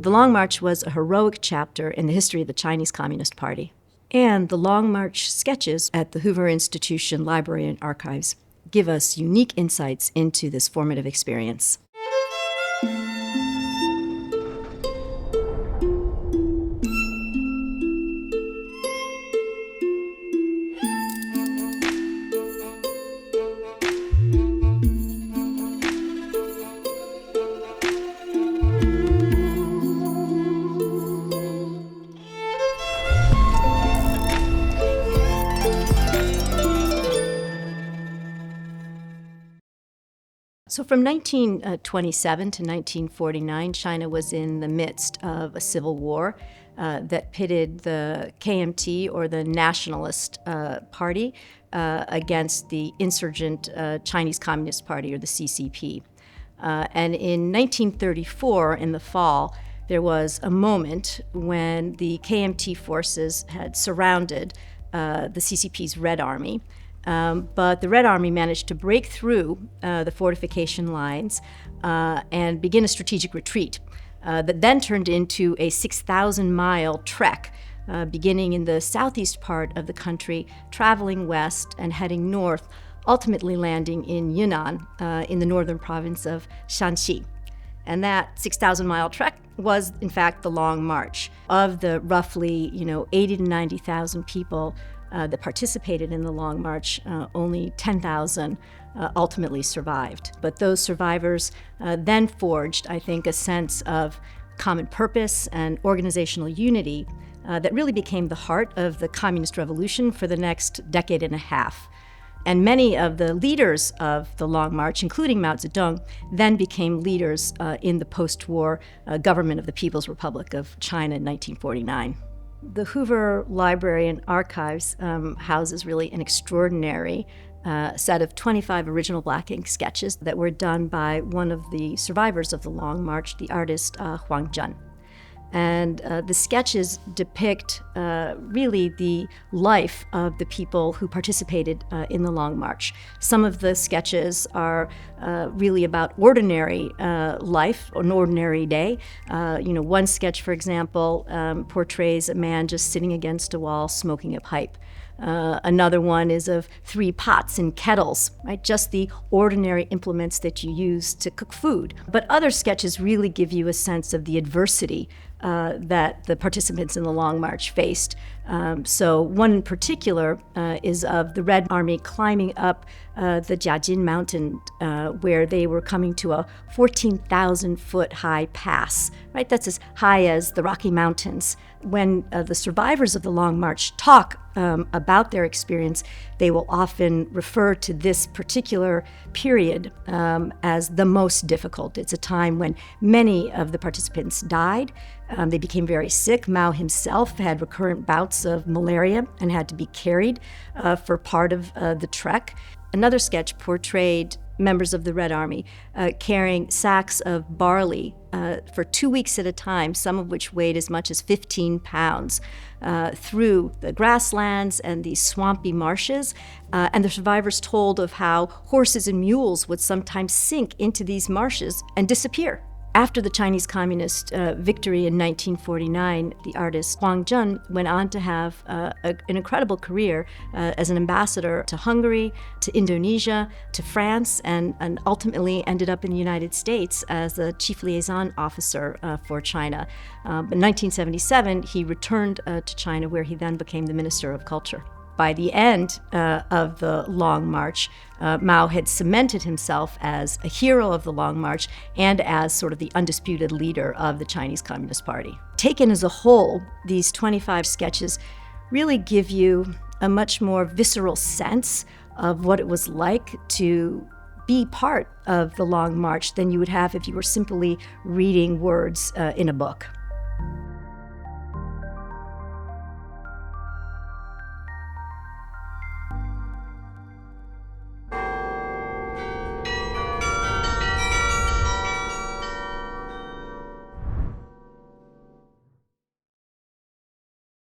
The Long March was a heroic chapter in the history of the Chinese Communist Party. And the Long March sketches at the Hoover Institution Library and Archives give us unique insights into this formative experience. So from 1927 to 1949, China was in the midst of a civil war that pitted the KMT, or the Nationalist Party, against the insurgent Chinese Communist Party, or the CCP. And in 1934, in the fall, there was a moment when the KMT forces had surrounded the CCP's Red Army. But the Red Army managed to break through the fortification lines and begin a strategic retreat that then turned into a 6,000-mile trek, beginning in the southeast part of the country, traveling west and heading north, ultimately landing in Yunnan, in the northern province of Shanxi. And that 6,000-mile trek was, in fact, the Long March. Of the roughly, 80 to 90,000 people that participated in the Long March, only 10,000 ultimately survived. But those survivors then forged, I think, a sense of common purpose and organizational unity that really became the heart of the Communist Revolution for the next decade and a half. And many of the leaders of the Long March, including Mao Zedong, then became leaders in the post-war government of the People's Republic of China in 1949. The Hoover Library and Archives houses really an extraordinary set of 25 original black ink sketches that were done by one of the survivors of the Long March, the artist Huang Zhen. And the sketches depict really the life of the people who participated in the Long March. Some of the sketches are really about ordinary life, an ordinary day. One sketch, for example, portrays a man just sitting against a wall smoking a pipe. Another one is of 3 pots and kettles, right? Just the ordinary implements that you use to cook food. But other sketches really give you a sense of the adversity that the participants in the Long March faced. So one in particular is of the Red Army climbing up the Jiajin Mountain, where they were coming to a 14,000-foot high pass, right? That's as high as the Rocky Mountains. When the survivors of the Long March talk about their experience, they will often refer to this particular period as the most difficult. It's a time when many of the participants died. They became very sick. Mao himself had recurrent bouts of malaria and had to be carried for part of the trek. Another sketch portrayed members of the Red Army carrying sacks of barley for 2 weeks at a time, some of which weighed as much as 15 pounds, through the grasslands and these swampy marshes. And the survivors told of how horses and mules would sometimes sink into these marshes and disappear. After the Chinese Communist victory in 1949, the artist Huang Zhen went on to have an incredible career as an ambassador to Hungary, to Indonesia, to France, and ultimately ended up in the United States as a chief liaison officer for China. In 1977, he returned to China, where he then became the Minister of Culture. By the end of the Long March, Mao had cemented himself as a hero of the Long March and as sort of the undisputed leader of the Chinese Communist Party. Taken as a whole, these 25 sketches really give you a much more visceral sense of what it was like to be part of the Long March than you would have if you were simply reading words in a book.